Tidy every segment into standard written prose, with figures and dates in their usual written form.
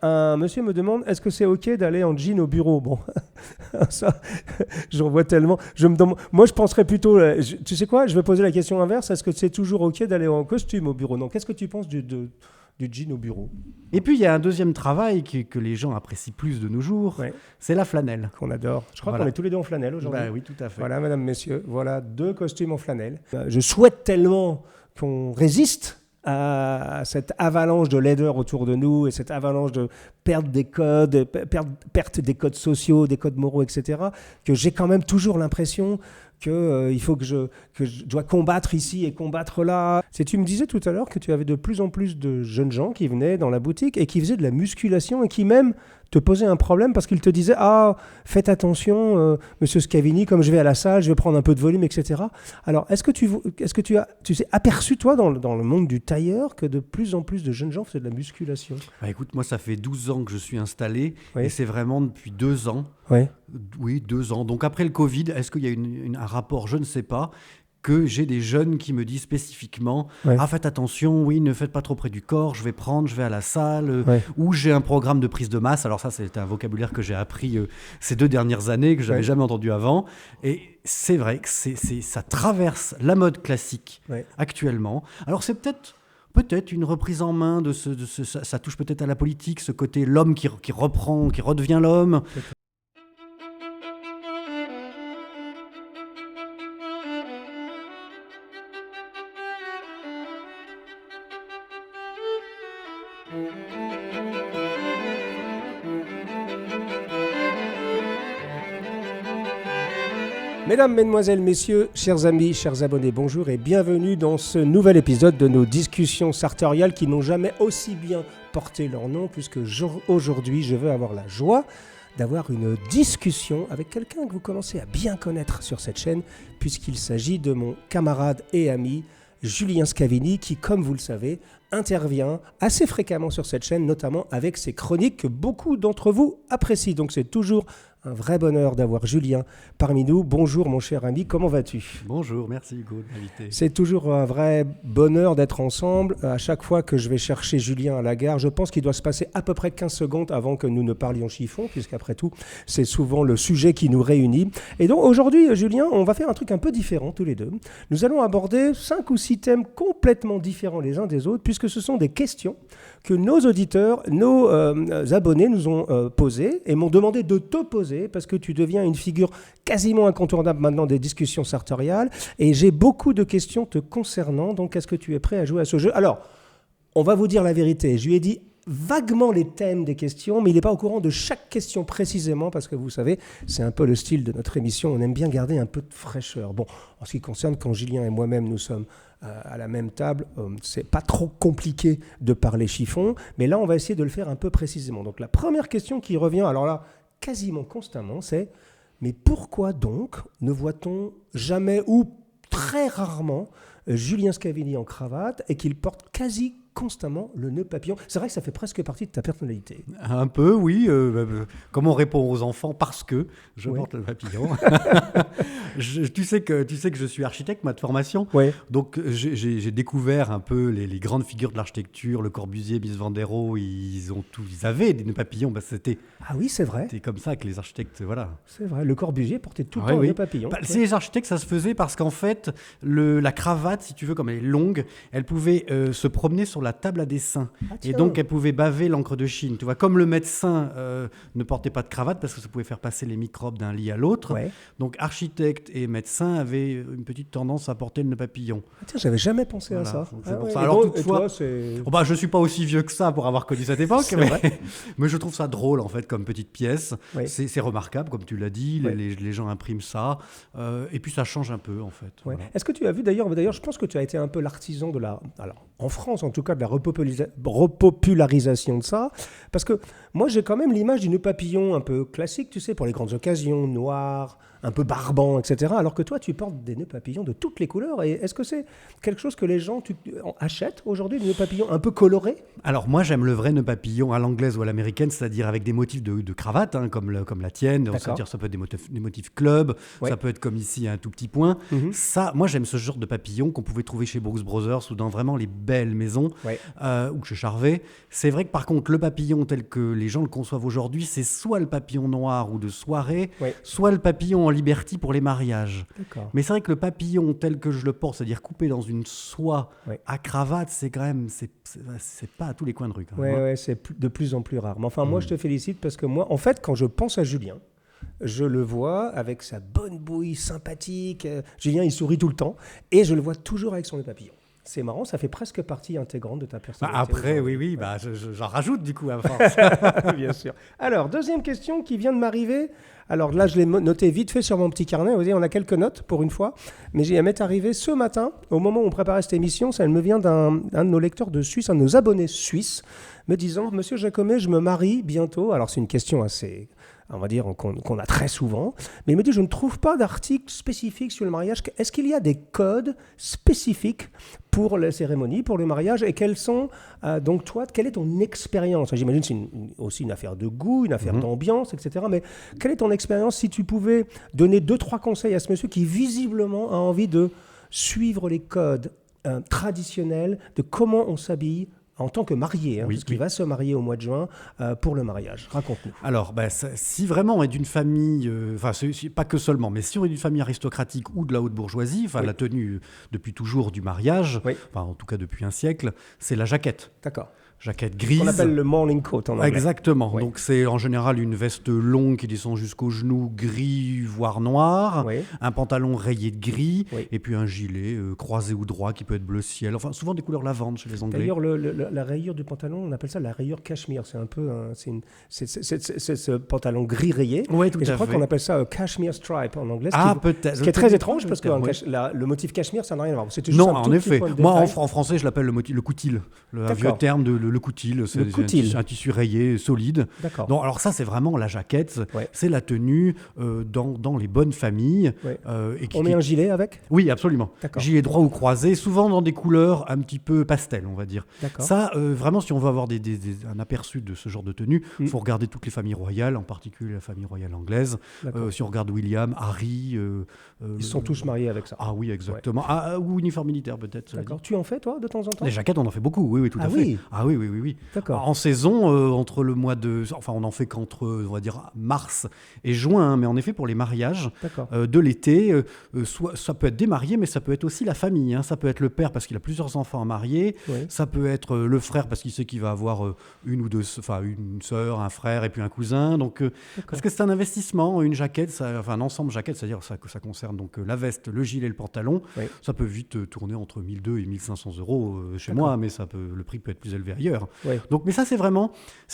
un monsieur me demande, est-ce que c'est OK d'aller en jean au bureau? Bon, ça, j'en vois tellement. Moi, je penserais plutôt, tu sais quoi, je vais poser la question inverse, est-ce que c'est toujours OK d'aller en costume au bureau? Non, qu'est-ce que tu penses du jean au bureau? Et puis, il y a un deuxième travail que les gens apprécient plus de nos jours, c'est la flanelle. Qu'on adore. Je crois qu'on est tous les deux en flanelle aujourd'hui. Oui, tout à fait. Voilà, mesdames, messieurs, voilà 2 costumes en flanelle. Je souhaite tellement qu'on résiste à cette avalanche de laideur autour de nous et cette avalanche de perte des codes, perte des codes sociaux, des codes moraux, etc., que j'ai quand même toujours l'impression qu'il faut que je dois combattre ici et combattre là. Tu me disais tout à l'heure que tu avais de plus en plus de jeunes gens qui venaient dans la boutique et qui faisaient de la musculation et qui même te posaient un problème parce qu'ils te disaient « Ah, faites attention, monsieur Scavini, comme je vais à la salle, je vais prendre un peu de volume, etc. » Alors, est-ce que tu t'es aperçu, toi, dans le monde du tailleur, que de plus en plus de jeunes gens faisaient de la musculation? Écoute, moi, ça fait 12 ans que je suis installé et c'est vraiment depuis 2 ans. Oui, 2 ans. Donc après le Covid, est-ce qu'il y a un rapport? Je ne sais pas. Que j'ai des jeunes qui me disent spécifiquement faites attention, ne faites pas trop près du corps, je vais à la salle, ou j'ai un programme de prise de masse. Alors ça, c'est un vocabulaire que j'ai appris ces 2 dernières années, que je n'avais jamais entendu avant. Et c'est vrai que ça traverse la mode classique actuellement. Alors c'est peut-être une reprise en main de ça touche peut-être à la politique, ce côté l'homme qui reprend, qui redevient l'homme. Mesdames, Mesdemoiselles, Messieurs, chers amis, chers abonnés, bonjour et bienvenue dans ce nouvel épisode de nos discussions sartoriales qui n'ont jamais aussi bien porté leur nom, puisque aujourd'hui, je veux avoir la joie d'avoir une discussion avec quelqu'un que vous commencez à bien connaître sur cette chaîne, puisqu'il s'agit de mon camarade et ami Julien Scavini, qui, comme vous le savez, intervient assez fréquemment sur cette chaîne, notamment avec ses chroniques que beaucoup d'entre vous apprécient. Donc c'est toujours un vrai bonheur d'avoir Julien parmi nous. Bonjour mon cher ami, comment vas-tu? Bonjour, merci Hugo de m'inviter. C'est toujours un vrai bonheur d'être ensemble. À chaque fois que je vais chercher Julien à la gare, je pense qu'il doit se passer à peu près 15 secondes avant que nous ne parlions chiffon, puisqu'après tout, c'est souvent le sujet qui nous réunit. Et donc aujourd'hui, Julien, on va faire un truc un peu différent tous les deux. Nous allons aborder 5 ou 6 thèmes complètement différents les uns des autres, puisque ce sont des questions que nos auditeurs, nos abonnés nous ont posées et m'ont demandé de te poser, parce que tu deviens une figure quasiment incontournable maintenant des discussions sartoriales, et j'ai beaucoup de questions te concernant. Donc est-ce que tu es prêt à jouer à ce jeu? Alors, on va vous dire la vérité, je lui ai dit vaguement les thèmes des questions, mais il n'est pas au courant de chaque question précisément, parce que vous savez, c'est un peu le style de notre émission, on aime bien garder un peu de fraîcheur. Bon, en ce qui concerne, quand Julien et moi-même nous sommes à la même table, c'est pas trop compliqué de parler chiffon, mais là on va essayer de le faire un peu précisément. Donc la première question qui revient, alors là, quasiment constamment, c'est « Mais pourquoi donc ne voit-on jamais ou très rarement Julien Scavini en cravate et qu'il porte quasi constamment le nœud papillon ?» C'est vrai que ça fait presque partie de ta personnalité. Un peu, oui. Comme on répond aux enfants, parce que je porte le papillon. Tu sais que je suis architecte, moi, de formation. Donc, j'ai découvert un peu les grandes figures de l'architecture, Le Corbusier, Mies van der Rohe, ils avaient des nœuds papillons. Ah oui, c'est vrai. C'était comme ça que les architectes, voilà. C'est vrai, Le Corbusier portait tout le temps le nœud papillon. Les architectes, ça se faisait parce qu'en fait, la cravate, si tu veux, comme elle est longue, elle pouvait se promener sur la table à dessin. Et donc, elle pouvait baver l'encre de Chine. Tu vois, comme le médecin ne portait pas de cravate parce que ça pouvait faire passer les microbes d'un lit à l'autre. Donc, architecte et médecin avaient une petite tendance à porter le nœud papillon. J'avais jamais pensé à ça. Ça. Alors, toutefois, je ne suis pas aussi vieux que ça pour avoir connu cette époque, mais je trouve ça drôle, en fait, comme petite pièce. C'est remarquable, comme tu l'as dit. Les gens impriment ça. Et puis, ça change un peu, en fait. Voilà. Est-ce que tu as vu, d'ailleurs, je pense que tu as été un peu l'artisan de alors, en France, en tout cas, de la repopularisation de ça, parce que moi j'ai quand même l'image du nœud papillon un peu classique, tu sais, pour les grandes occasions, noir, un peu barbant, etc. Alors que toi tu portes des nœuds papillons de toutes les couleurs. Et est-ce que c'est quelque chose que les gens achètent aujourd'hui, des nœuds papillons un peu colorés? Alors moi j'aime le vrai nœud papillon à l'anglaise ou à l'américaine, c'est-à-dire avec des motifs de cravate, comme la tienne. C'est-à-dire ça peut être des motifs club, ça peut être comme ici un tout petit point. Ça, moi j'aime ce genre de papillon qu'on pouvait trouver chez Brooks Brothers ou dans vraiment les belles maisons. ou chez Charvet. C'est vrai que par contre, le papillon tel que les gens le conçoivent aujourd'hui, c'est soit le papillon noir ou de soirée, soit le papillon en liberty pour les mariages. D'accord. Mais c'est vrai que le papillon tel que je le porte, c'est-à-dire coupé dans une soie à cravate, c'est quand même, c'est pas à tous les coins de rue. Oui, c'est de plus en plus rare. Mais enfin, moi, je te félicite parce que moi, en fait, quand je pense à Julien, je le vois avec sa bonne bouille sympathique. Julien, il sourit tout le temps et je le vois toujours avec son nœud papillon. C'est marrant, ça fait presque partie intégrante de ta personnalité. Après, oui, j'en rajoute du coup à force. Bien sûr. Alors, deuxième question qui vient de m'arriver. Alors là, je l'ai noté vite fait sur mon petit carnet. Vous voyez, on a quelques notes pour une fois. Mais elle m'est arrivée ce matin, au moment où on préparait cette émission. Ça me vient d'un de nos lecteurs de Suisse, un de nos abonnés suisses, me disant « Monsieur Jacomet, je me marie bientôt. » Alors, c'est une question assez... on va dire qu'on a très souvent, mais il me dit je ne trouve pas d'article spécifique sur le mariage. Est-ce qu'il y a des codes spécifiques pour la cérémonie, pour le mariage, et quels sont donc toi, quelle est ton expérience? J'imagine que c'est aussi une affaire de goût, une affaire d'ambiance, etc. Mais quelle est ton expérience si tu pouvais donner 2-3 conseils à ce monsieur qui visiblement a envie de suivre les codes traditionnels de comment on s'habille en tant que marié, parce qu'il va se marier au mois de juin pour le mariage. Raconte-nous. Alors, si vraiment on est d'une famille, pas que seulement, mais si on est d'une famille aristocratique ou de la haute bourgeoisie, la tenue depuis toujours du mariage, en tout cas depuis un siècle, c'est la jaquette. D'accord. Jaquette grise. On appelle le morning coat en anglais. Exactement. Oui. Donc c'est en général une veste longue qui descend jusqu'aux genoux, gris voire noir, un pantalon rayé de gris, et puis un gilet croisé ou droit qui peut être bleu ciel. Enfin souvent des couleurs lavande chez les Anglais. D'ailleurs la rayure du pantalon, on appelle ça la rayure cachemire. C'est un peu c'est ce pantalon gris rayé. Oui, tout à fait. Je crois qu'on appelle ça cashmere stripe en anglais. Peut-être. Ce qui est très étrange parce que le motif cachemire, ça n'a rien à voir. C'était juste en effet. Moi en français je l'appelle le coutil, le vieux terme de le coutil, c'est un tissu rayé solide. D'accord. Donc, alors ça, c'est vraiment la jaquette, c'est la tenue dans les bonnes familles. On met un gilet avec ? Oui, absolument. D'accord. Gilet droit ou croisé, souvent dans des couleurs un petit peu pastel, on va dire. D'accord. Ça, vraiment, si on veut avoir un aperçu de ce genre de tenue, il faut regarder toutes les familles royales, en particulier la famille royale anglaise. Si on regarde William, Harry... ils sont tous mariés avec ça. Ah oui, exactement. Ou uniforme militaire, peut-être. D'accord. Tu en fais, toi, de temps en temps ? Les jaquettes, on en fait beaucoup, oui, tout à fait. Oui. Ah oui. D'accord. En saison, entre le mois de... Enfin, on n'en fait qu'entre, on va dire, mars et juin, mais en effet, pour les mariages de l'été, ça peut être des mariés, mais ça peut être aussi la famille. Ça peut être le père parce qu'il a plusieurs enfants à marier, ça peut être le frère parce qu'il sait qu'il va avoir une sœur, un frère et puis un cousin. Donc, parce que c'est un investissement, une jaquette, un ensemble jaquette, c'est-à-dire que ça concerne donc la veste, le gilet, le pantalon. Ça peut vite tourner entre 1 200 et 1 500 euros chez moi, mais le prix peut être plus élevé ailleurs. Donc, mais ça, c'est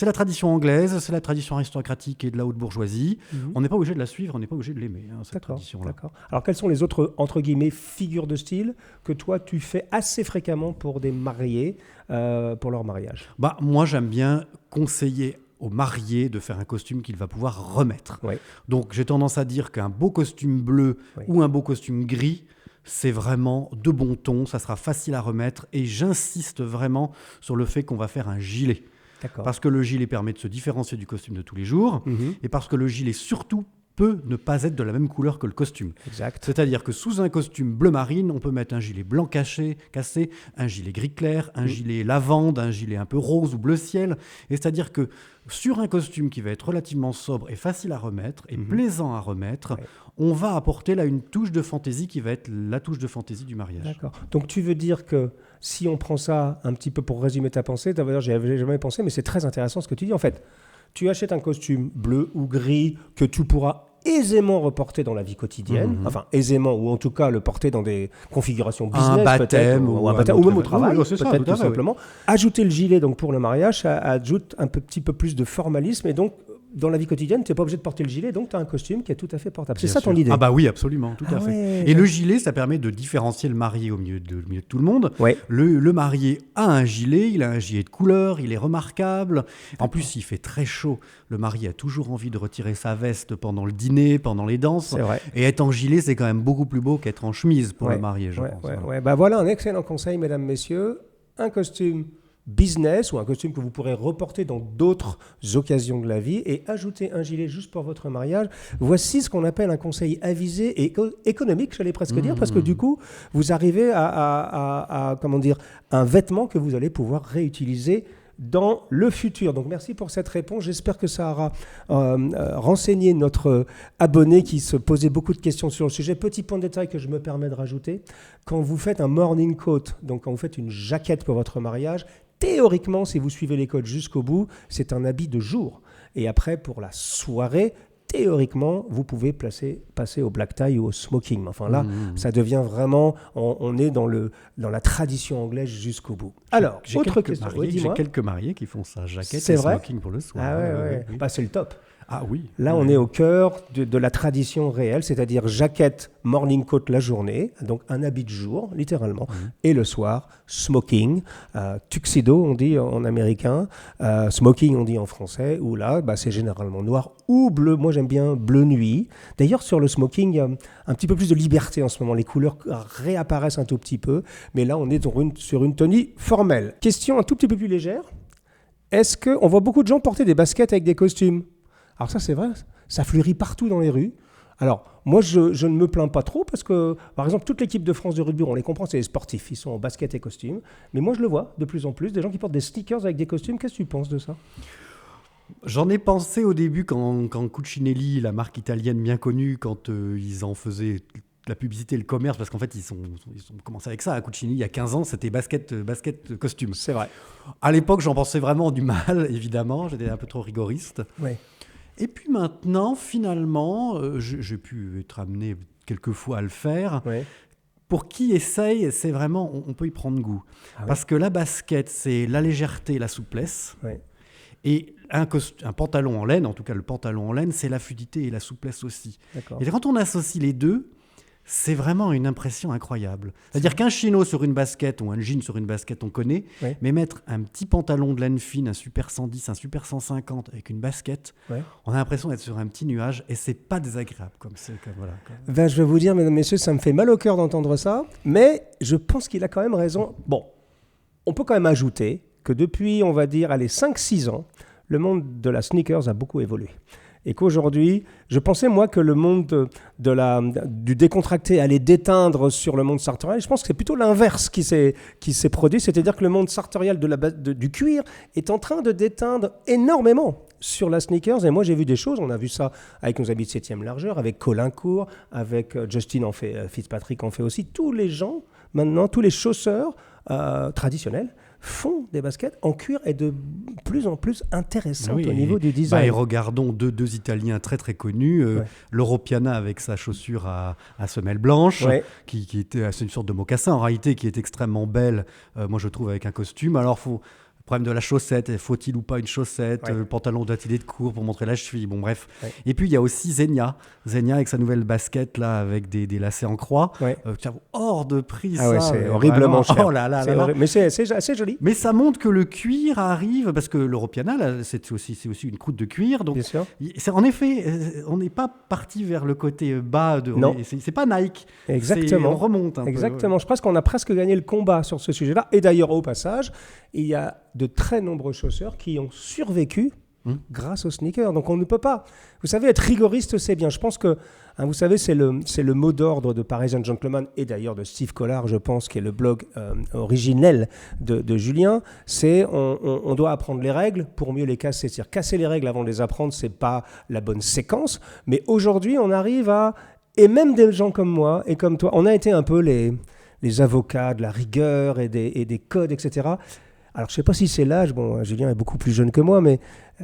la tradition anglaise, c'est la tradition aristocratique et de la haute bourgeoisie. On n'est pas obligé de la suivre, on n'est pas obligé de l'aimer, cette tradition-là. D'accord. Alors, quelles sont les autres, entre guillemets, figures de style que toi, tu fais assez fréquemment pour des mariés, pour leur mariage ? Moi, j'aime bien conseiller au marié de faire un costume qu'il va pouvoir remettre. Donc, j'ai tendance à dire qu'un beau costume bleu ou un beau costume gris, c'est vraiment de bon ton, ça sera facile à remettre et j'insiste vraiment sur le fait qu'on va faire un gilet. D'accord. Parce que le gilet permet de se différencier du costume de tous les jours et parce que le gilet surtout peut ne pas être de la même couleur que le costume. Exact. C'est-à-dire que sous un costume bleu marine, on peut mettre un gilet blanc cassé, un gilet gris clair, un gilet lavande, un gilet un peu rose ou bleu ciel. Et c'est-à-dire que sur un costume qui va être relativement sobre et facile à remettre et plaisant à remettre, on va apporter là une touche de fantaisie qui va être la touche de fantaisie du mariage. D'accord. Donc tu veux dire que si on prend ça un petit peu pour résumer ta pensée, d'ailleurs j'y avais jamais pensé, mais c'est très intéressant ce que tu dis. En fait, tu achètes un costume bleu ou gris que tu pourras aisément reporter dans la vie quotidienne, enfin aisément, ou en tout cas le porter dans des configurations business, un baptême, ou même au travail, peut-être tout simplement. Oui. Ajouter le gilet donc pour le mariage, ça ajoute un petit peu plus de formalisme et donc dans la vie quotidienne, tu n'es pas obligé de porter le gilet, donc tu as un costume qui est tout à fait portable. C'est ça ton idée ? Oui, absolument, tout à fait. Et le gilet, ça permet de différencier le marié au milieu de tout le monde. Le marié a un gilet, il a un gilet de couleur, il est remarquable. En plus, il fait très chaud. Le marié a toujours envie de retirer sa veste pendant le dîner, pendant les danses. Et être en gilet, c'est quand même beaucoup plus beau qu'être en chemise pour le marié, je pense. Voilà un excellent conseil, mesdames, messieurs. Un costume business ou un costume que vous pourrez reporter dans d'autres occasions de la vie et ajouter un gilet juste pour votre mariage. Voici ce qu'on appelle un conseil avisé et économique, j'allais presque dire, parce que du coup, vous arrivez à comment dire, un vêtement que vous allez pouvoir réutiliser dans le futur. Donc merci pour cette réponse. J'espère que ça aura renseigné notre abonné qui se posait beaucoup de questions sur le sujet. Petit point de détail que je me permets de rajouter. Quand vous faites un morning coat, donc quand vous faites une jaquette pour votre mariage, théoriquement, si vous suivez les codes jusqu'au bout, c'est un habit de jour. Et après, pour la soirée, théoriquement, vous pouvez passer au black tie ou au smoking. Enfin là, ça devient vraiment, on est dans la tradition anglaise jusqu'au bout. Alors, autre question. J'ai quelques mariés qui font ça, jaquette et smoking pour le soir. Ah ouais. Oui. Bah, c'est le top. Ah oui. Là, on est au cœur de la tradition réelle, c'est-à-dire jaquette, morning coat la journée, donc un habit de jour, littéralement, et le soir, smoking, tuxedo, on dit en américain, smoking, on dit en français, où là, c'est généralement noir ou bleu. Moi, j'aime bien bleu nuit. D'ailleurs, sur le smoking, il y a un petit peu plus de liberté en ce moment. Les couleurs réapparaissent un tout petit peu, mais là, on est sur une tenue formelle. Question un tout petit peu plus légère. Est-ce qu'on voit beaucoup de gens porter des baskets avec des costumes ? Alors ça, c'est vrai, ça fleurit partout dans les rues. Alors, moi, je ne me plains pas trop parce que, par exemple, toute l'équipe de France de rugby, on les comprend, c'est les sportifs, ils sont en basket et costumes. Mais moi, je le vois de plus en plus, des gens qui portent des sneakers avec des costumes. Qu'est-ce que tu penses de ça ? J'en ai pensé au début quand Cucinelli, la marque italienne bien connue, quand ils en faisaient la publicité et le commerce, parce qu'en fait, ils ont commencé avec ça. À Cucinelli, il y a 15 ans, c'était basket costume. C'est vrai. À l'époque, j'en pensais vraiment du mal, évidemment. J'étais un peu trop rigoriste. Oui. Et puis maintenant, finalement, j'ai pu être amené quelquefois à le faire. Ouais. Pour qui essaye, c'est vraiment, on peut y prendre goût. Parce que la basket, c'est la légèreté, la souplesse. Ouais. Et un pantalon en laine, en tout cas le pantalon en laine, c'est la fluidité et la souplesse aussi. D'accord. Et quand on associe les deux, c'est vraiment une impression incroyable. C'est-à-dire qu'un chino sur une basket ou un jean sur une basket, on connaît, mais mettre un petit pantalon de laine fine, un super 110, un super 150 avec une basket, on a l'impression d'être sur un petit nuage et c'est pas désagréable. Ben, je vais vous dire, mesdames, messieurs, ça me fait mal au cœur d'entendre ça, mais je pense qu'il a quand même raison. Bon, on peut quand même ajouter que depuis, on va dire, 5-6 ans, le monde de la sneakers a beaucoup évolué. Et qu'aujourd'hui, je pensais, moi, que le monde du décontracté allait déteindre sur le monde sartorial. Je pense que c'est plutôt l'inverse qui s'est produit, c'est-à-dire que le monde sartorial du cuir est en train de déteindre énormément sur la sneakers. Et moi, j'ai vu des choses, on a vu ça avec nos habits de 7e largeur, avec Colin Court, avec Justin Fitzpatrick en fait aussi. Tous les gens, maintenant, tous les chausseurs traditionnels, font des baskets en cuir et de plus en plus intéressantes au niveau du design. Et regardons deux Italiens très très connus, l'Europiana avec sa chaussure à semelle blanche, qui était c'est une sorte de mocassin en réalité, qui est extrêmement belle, moi je trouve, avec un costume. Alors problème de la chaussette, faut-il ou pas une chaussette, le pantalon doit-il être court pour montrer la cheville, bon bref. Et puis il y a aussi Zegna avec sa nouvelle basket là, avec des lacets en croix, hors de prix. C'est horriblement cher. Oh là là, mais c'est assez joli. Mais ça montre que le cuir arrive, parce que l'Europiana là, c'est aussi une croûte de cuir, donc en effet, on n'est pas parti vers le côté bas, c'est pas Nike. Exactement. On remonte un peu. Exactement, je pense qu'on a presque gagné le combat sur ce sujet-là, et d'ailleurs au passage, il y a de très nombreux chausseurs qui ont survécu grâce aux sneakers. Donc on ne peut pas... Vous savez, être rigoriste, c'est bien. Je pense que, vous savez, c'est le mot d'ordre de Parisian Gentleman et d'ailleurs de Steve Collard, je pense, qui est le blog originel de Julien. C'est on doit apprendre les règles pour mieux les casser. C'est-à-dire casser les règles avant de les apprendre, c'est pas la bonne séquence. Mais aujourd'hui, on arrive à... Et même des gens comme moi et comme toi, on a été un peu les avocats de la rigueur et des codes, etc. Alors, je ne sais pas si c'est l'âge, Julien est beaucoup plus jeune que moi, mais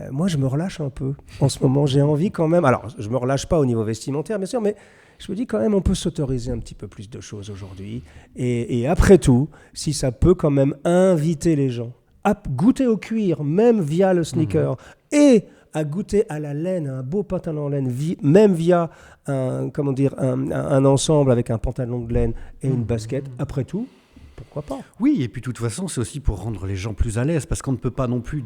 moi, je me relâche un peu. En ce moment, j'ai envie quand même... Alors, je ne me relâche pas au niveau vestimentaire, bien sûr, mais je me dis quand même, on peut s'autoriser un petit peu plus de choses aujourd'hui. Et après tout, si ça peut quand même inviter les gens à goûter au cuir, même via le sneaker, et à goûter à la laine, un beau pantalon en laine, même via un ensemble avec un pantalon de laine et une basket, après tout, pourquoi pas? Oui, et puis de toute façon, c'est aussi pour rendre les gens plus à l'aise, parce qu'on ne peut pas non plus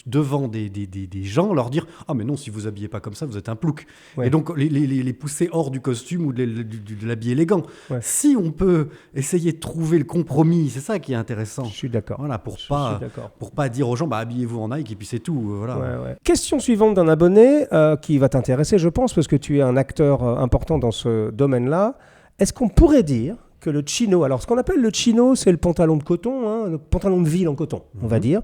devant des gens leur dire « Ah mais non, si vous habillez pas comme ça, vous êtes un plouc ». Et donc les pousser hors du costume ou de l'habit élégant. Ouais. Si on peut essayer de trouver le compromis, c'est ça qui est intéressant. Je suis d'accord. Voilà, pour pas dire aux gens bah, « Habillez-vous en Nike et puis c'est tout ». Voilà. Ouais. Question suivante d'un abonné qui va t'intéresser, je pense, parce que tu es un acteur important dans ce domaine-là. Est-ce qu'on pourrait dire que le chino, alors ce qu'on appelle le chino, c'est le pantalon de coton, le pantalon de ville en coton, on va dire.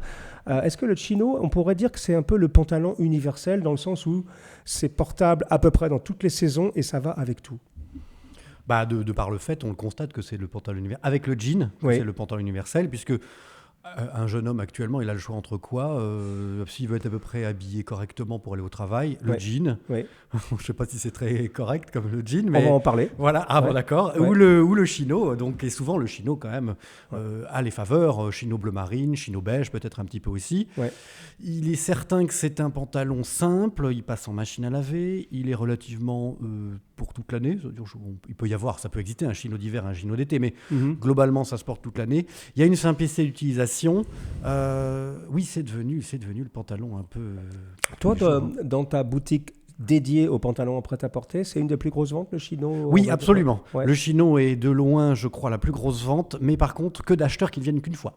Est-ce que le chino, on pourrait dire que c'est un peu le pantalon universel dans le sens où c'est portable à peu près dans toutes les saisons et ça va avec tout? Bah de par le fait, on le constate que c'est le pantalon universel. Avec le jean, c'est le pantalon universel, puisque un jeune homme actuellement, il a le choix entre quoi? S'il veut être à peu près habillé correctement pour aller au travail, le jean. Je ne sais pas si c'est très correct comme le jean, mais on va en parler. Voilà, bon, d'accord. Ou le chino, et souvent le chino quand même a les faveurs, chino bleu marine, chino beige peut-être un petit peu aussi. Il est certain que c'est un pantalon simple, il passe en machine à laver, il est relativement pour toute l'année. Il peut y avoir, ça peut exister un chino d'hiver, un chino d'été, mais globalement ça se porte toute l'année. Il y a une simplicité d'utilisation. Oui, c'est devenu le pantalon un peu... Toi, dans ta boutique dédiée aux pantalons en prêt-à-porter, c'est une des plus grosses ventes, le chino? Oui, absolument. Le chino est de loin, je crois, la plus grosse vente, mais par contre, que d'acheteurs qui ne viennent qu'une fois.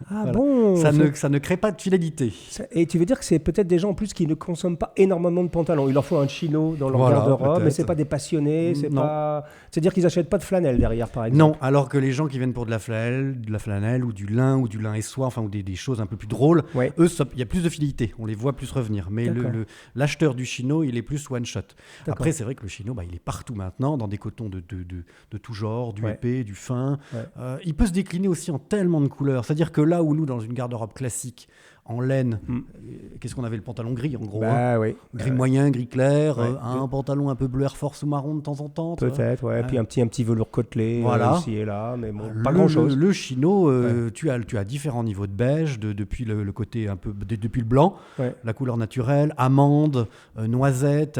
Ah voilà. Bon, ça ne crée pas de fidélité. Et tu veux dire que c'est peut-être des gens en plus qui ne consomment pas énormément de pantalons. Il leur faut un chino dans leur garde-robe, mais c'est pas des passionnés. C'est-à-dire qu'ils n'achètent pas de flanelle derrière, par exemple. Non, alors que les gens qui viennent pour de la flanelle ou du lin et soie, enfin ou des choses un peu plus drôles, eux, il y a plus de fidélité. On les voit plus revenir. Mais l'acheteur du chino, il est plus one shot. Après, c'est vrai que le chino, il est partout maintenant, dans des cotons de tout genre, du épais, du fin. Il peut se décliner aussi en tellement de couleurs. C'est-à-dire que là où nous, dans une garde-robe classique, en laine, qu'est-ce qu'on avait? Le pantalon gris, en gros. Gris moyen, gris clair, un pantalon un peu bleu Air Force ou marron de temps en temps. Peut-être, puis un petit velours côtelé ici et là, mais bon, pas grand-chose. Le chino, tu as différents niveaux de beige, depuis le côté un peu, depuis le blanc, la couleur naturelle, amande, noisette.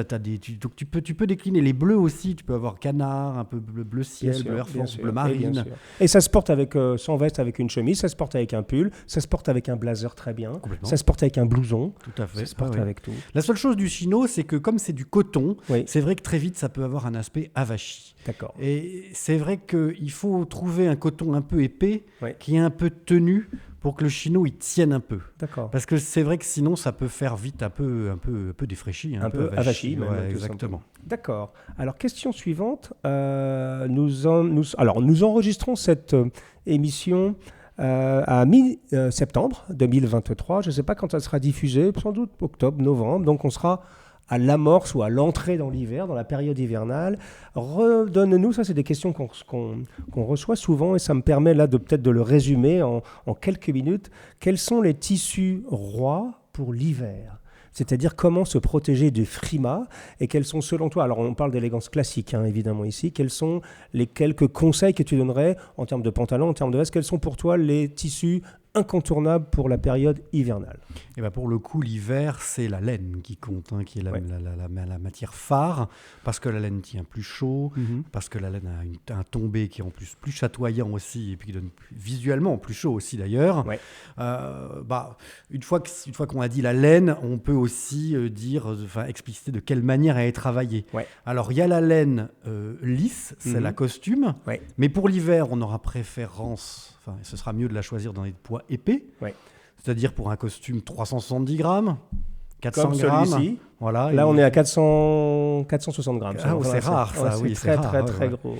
Donc tu peux décliner les bleus aussi. Tu peux avoir canard, un peu bleu ciel, bleu Air Force, bleu marine. Et ça se porte sans veste, avec une chemise. Ça se porte avec un pull. Ça se porte avec un blazer très bien. Ça se porte avec un blouson. Tout à fait. Ça se porte avec tout. La seule chose du chino, c'est que comme c'est du coton, c'est vrai que très vite, ça peut avoir un aspect avachi. D'accord. Et c'est vrai qu'il faut trouver un coton un peu épais, qui est un peu tenu, pour que le chino il tienne un peu. D'accord. Parce que c'est vrai que sinon, ça peut faire vite un peu défraîchi. Un peu avachi. Exactement. D'accord. Alors, question suivante. Nous enregistrons cette émission à mi-septembre 2023. Je ne sais pas quand elle sera diffusée, sans doute octobre, novembre. Donc, on sera à l'amorce ou à l'entrée dans l'hiver, dans la période hivernale. Redonne-nous, ça c'est des questions qu'on reçoit souvent et ça me permet là peut-être de le résumer en quelques minutes. Quels sont les tissus rois pour l'hiver ? C'est-à-dire comment se protéger du frimas et quels sont selon toi, alors on parle d'élégance classique évidemment ici, quels sont les quelques conseils que tu donnerais en termes de pantalon, en termes de veste, quels sont pour toi les tissus incontournables pour la période hivernale? Et pour le coup, l'hiver, c'est la laine qui compte, qui est la matière phare, parce que la laine tient plus chaud, parce que la laine a un tombé qui est en plus chatoyant aussi, et puis qui donne visuellement plus chaud aussi d'ailleurs. Une fois qu'on a dit la laine, on peut aussi expliciter de quelle manière elle est travaillée. Alors, il y a la laine lisse, c'est la costume, mais pour l'hiver, on aura préférence... ce sera mieux de la choisir dans des poids épais, c'est-à-dire pour un costume 370 grammes, 400 comme grammes. Celui-ci. Voilà, là, on est à 460 grammes. C'est rare, ça. C'est très gros.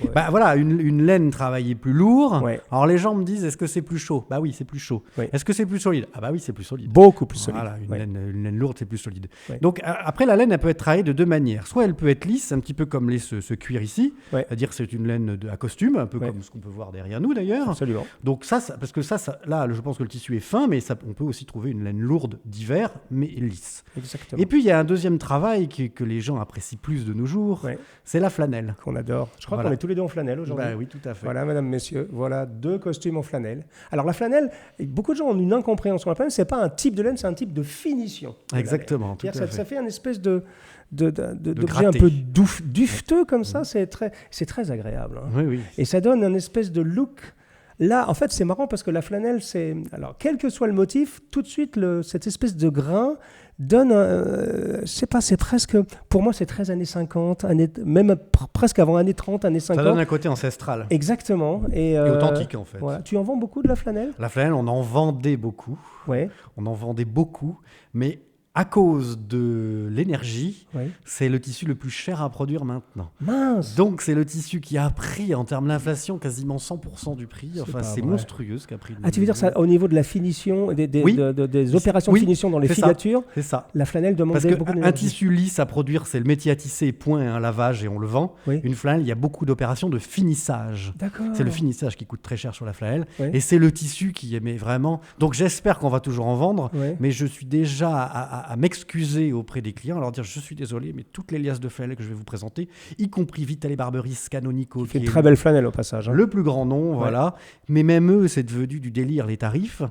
Une laine travaillée plus lourd. Alors, les gens me disent, est-ce que c'est plus chaud? Bah oui, c'est plus chaud. Est-ce que c'est plus solide? Ah bah oui, c'est plus solide. Beaucoup plus solide. Voilà, une laine lourde, c'est plus solide. Donc, après, la laine, elle peut être travaillée de deux manières. Soit elle peut être lisse, un petit peu comme ce cuir ici. C'est-à-dire c'est une laine à costume, un peu comme ce qu'on peut voir derrière nous, d'ailleurs. Absolument. Donc, parce que là, je pense que le tissu est fin, mais on peut aussi trouver une laine lourde d'hiver, mais lisse. Exactement. Et puis, il y a un deuxième travail que les gens apprécient plus de nos jours, c'est la flanelle. Qu'on adore. Je crois qu'on est tous les deux en flanelle aujourd'hui. Oui, tout à fait. Voilà, mesdames, messieurs, voilà 2 costumes en flanelle. Alors la flanelle, beaucoup de gens ont une incompréhension. La flanelle, c'est pas un type de laine, c'est un type de finition. Exactement. Ça fait une espèce d'objet un peu dufteux comme ça, c'est très agréable. Oui. Et ça donne un espèce de look Là, en fait, c'est marrant parce que la flanelle, c'est... Alors, quel que soit le motif, tout de suite, cette espèce de grain donne... je sais pas, c'est presque... Pour moi, c'est très années 50, même presque avant années 30, années 50. Ça donne un côté ancestral. Exactement. Et authentique, en fait. Voilà. Tu en vends beaucoup de la flanelle ? La flanelle, on en vendait beaucoup. Ouais. On en vendait beaucoup, mais... À cause de l'énergie, c'est le tissu le plus cher à produire maintenant. Mince. Donc, c'est le tissu qui a pris, en termes d'inflation, quasiment 100% du prix. Enfin, c'est monstrueux ce qu'a pris. Tu veux dire ça au niveau de la finition, des opérations de finition dans les filatures ? C'est ça. La flanelle demandait beaucoup d'énergie. Parce qu'un tissu lisse à produire, c'est le métier à tisser, point, un lavage et on le vend. Oui. Une flanelle, il y a beaucoup d'opérations de finissage. D'accord. C'est le finissage qui coûte très cher sur la flanelle. Et c'est le tissu qui aimait vraiment... Donc, j'espère qu'on va toujours en vendre, mais je suis déjà... à m'excuser auprès des clients, à leur dire je suis désolé, mais toutes les liasses de flanelle que je vais vous présenter, y compris Vitale Barberis, Canonico, qui est une très belle flanelle au passage. Le plus grand nom, voilà. Mais même eux, c'est devenu du délire les tarifs,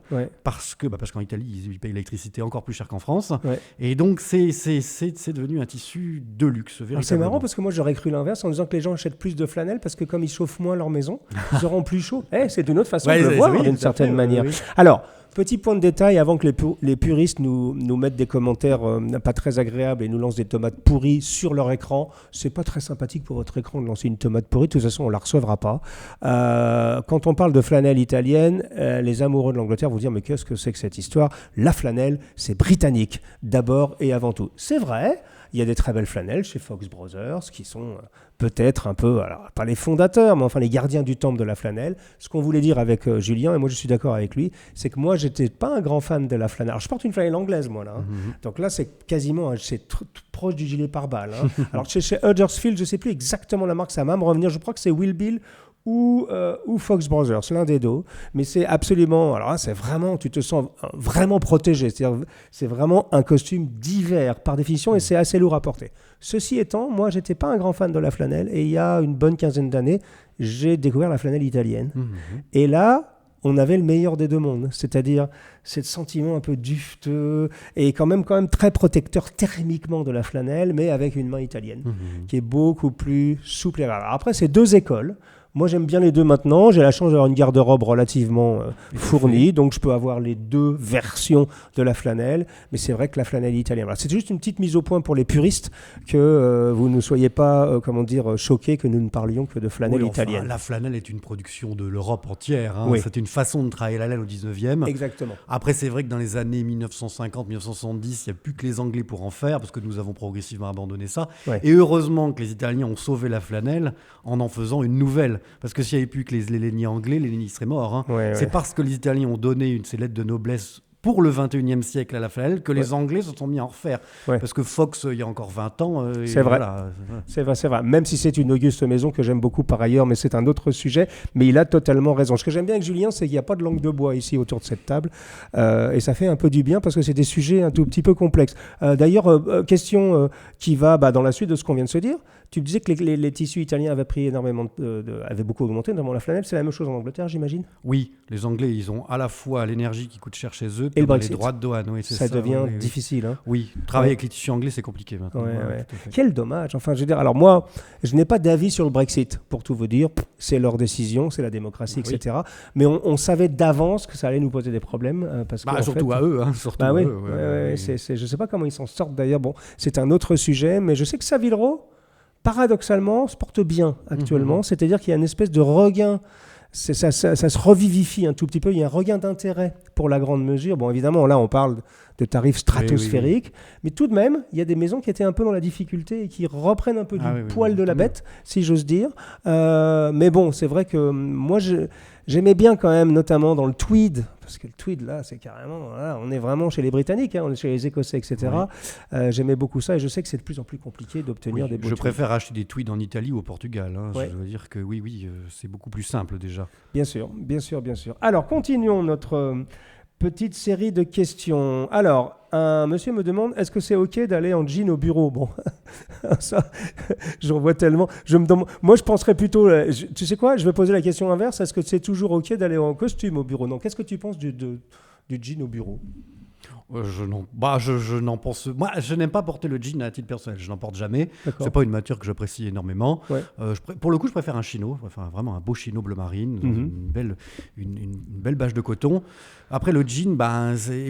parce qu'en Italie, ils payent l'électricité encore plus cher qu'en France. Et donc, c'est devenu un tissu de luxe. C'est marrant parce que moi, j'aurais cru l'inverse en disant que les gens achètent plus de flanelle parce que comme ils chauffent moins leur maison, ils auront plus chaud. C'est une autre façon de le voir d'une certaine manière. Alors, petit point de détail avant que les puristes nous mettent des commentaires pas très agréables et nous lancent des tomates pourries sur leur écran. C'est pas très sympathique pour votre écran de lancer une tomate pourrie. De toute façon, on la recevra pas. Quand on parle de flanelle italienne, les amoureux de l'Angleterre vont dire mais qu'est-ce que c'est que cette histoire ? La flanelle, c'est britannique d'abord et avant tout. C'est vrai. Il y a des très belles flanelles chez Fox Brothers qui sont peut-être un peu, alors pas les fondateurs, mais enfin les gardiens du temple de la flanelle. Ce qu'on voulait dire avec Julien, et moi je suis d'accord avec lui, c'est que moi j'étais pas un grand fan de la flanelle. Alors je porte une flanelle anglaise moi là. Donc là c'est quasiment, c'est proche du gilet pare-balles. Alors chez Huddersfield, je sais plus exactement la marque, ça va me revenir, je crois que c'est Will Bill ou Fox Brothers, l'un des deux, mais c'est absolument, alors là, c'est vraiment, tu te sens vraiment protégé, c'est vraiment un costume d'hiver par définition et c'est assez lourd à porter. Ceci étant, moi j'étais pas un grand fan de la flanelle et il y a une bonne quinzaine d'années, j'ai découvert la flanelle italienne. Et là, on avait le meilleur des deux mondes, c'est-à-dire ce sentiment un peu dufteux et quand même très protecteur thermiquement de la flanelle, mais avec une main italienne qui est beaucoup plus souple. Alors après, c'est deux écoles. Moi, j'aime bien les deux maintenant. J'ai la chance d'avoir une garde-robe relativement fournie, donc je peux avoir les deux versions de la flanelle. Mais c'est vrai que la flanelle italienne... Voilà, c'est juste une petite mise au point pour les puristes, que vous ne soyez pas, choqués que nous ne parlions que de flanelle italienne. La flanelle est une production de l'Europe entière. C'est une façon de travailler la laine au 19e. Exactement. Après, c'est vrai que dans les années 1950-1970, il n'y a plus que les Anglais pour en faire, parce que nous avons progressivement abandonné ça. Et heureusement que les Italiens ont sauvé la flanelle en faisant une nouvelle. Parce que s'il n'y avait plus que les lainiers anglais, les lainiers seraient morts. C'est parce que les Italiens ont donné ces lettres de noblesse pour le 21e siècle à la flanelle que les Anglais se sont mis à en refaire. Parce que Fox, il y a encore 20 ans... c'est vrai. Voilà. C'est vrai. Même si c'est une auguste maison que j'aime beaucoup par ailleurs, mais c'est un autre sujet. Mais il a totalement raison. Ce que j'aime bien avec Julien, c'est qu'il n'y a pas de langue de bois ici autour de cette table. Et ça fait un peu du bien parce que c'est des sujets un tout petit peu complexes. D'ailleurs, question qui va dans la suite de ce qu'on vient de se dire. Tu disais que les tissus italiens avaient pris énormément avaient beaucoup augmenté, notamment la flanelle. C'est la même chose en Angleterre, j'imagine ? Oui, les Anglais, ils ont à la fois l'énergie qui coûte cher chez eux, et le Brexit. Les droits de douane. Oui, ça devient difficile. Oui, travailler avec les tissus anglais, c'est compliqué maintenant. Quel dommage. Enfin, je veux dire, alors moi, je n'ai pas d'avis sur le Brexit, pour tout vous dire. C'est leur décision, c'est la démocratie, etc. Mais on savait d'avance que ça allait nous poser des problèmes. Parce que, surtout à eux. Surtout à eux. Je ne sais pas comment ils s'en sortent d'ailleurs. Bon, c'est un autre sujet, mais je sais que Savile-Row, paradoxalement, se porte bien actuellement. C'est-à-dire qu'il y a une espèce de regain. Ça se revivifie un tout petit peu. Il y a un regain d'intérêt pour la grande mesure. Bon, évidemment, là, on parle de tarifs stratosphériques. Mais tout de même, il y a des maisons qui étaient un peu dans la difficulté et qui reprennent un peu du poil de la bête, si j'ose dire. Mais bon, c'est vrai que moi, j'aimais bien quand même, notamment dans le tweed, parce que le tweed, là, c'est carrément... Là, on est vraiment chez les Britanniques, on est chez les Écossais, etc. J'aimais beaucoup ça et je sais que c'est de plus en plus compliqué d'obtenir des beaux tweeds. Je préfère acheter des tweeds en Italie ou au Portugal. Je dois dire que c'est beaucoup plus simple déjà. Bien sûr. Alors, continuons notre petite série de questions. Alors, un monsieur me demande, est-ce que c'est OK d'aller en jean au bureau ? Bon, ça, j'en vois tellement. Moi, je penserais plutôt... tu sais quoi ? Je vais poser la question inverse. Est-ce que c'est toujours OK d'aller en costume au bureau ? Non. Qu'est-ce que tu penses du jean au bureau ? Je n'en pense. Moi, je n'aime pas porter le jean à titre personnel. Je n'en porte jamais. D'accord. C'est pas une matière que j'apprécie énormément. Ouais. Pour le coup, je préfère un chino. Enfin, vraiment un beau chino bleu marine, une belle bâche de coton. Après, le jean,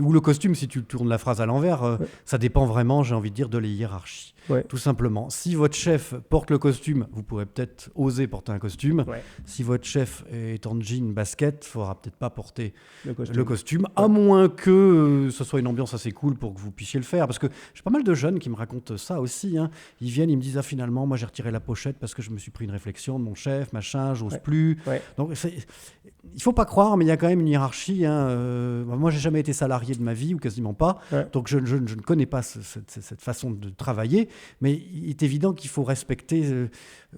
ou le costume, si tu tournes la phrase à l'envers, ça dépend vraiment, j'ai envie de dire, de les hiérarchies. Ouais. Tout simplement. Si votre chef porte le costume, vous pourrez peut-être oser porter un costume. Ouais. Si votre chef est en jean basket, il ne faudra peut-être pas porter le costume, Ouais. à moins que ce soit une ambiance assez cool pour que vous puissiez le faire. Parce que j'ai pas mal de jeunes qui me racontent ça aussi. Hein. Ils viennent, ils me disent finalement, moi j'ai retiré la pochette parce que je me suis pris une réflexion de mon chef, machin, j'ose plus. Ouais. Donc il faut pas croire, mais il y a quand même une hiérarchie. Hein. Moi, j'ai jamais été salarié de ma vie, ou quasiment pas. Ouais. Donc je ne connais pas cette façon de travailler. Mais il est évident qu'il faut respecter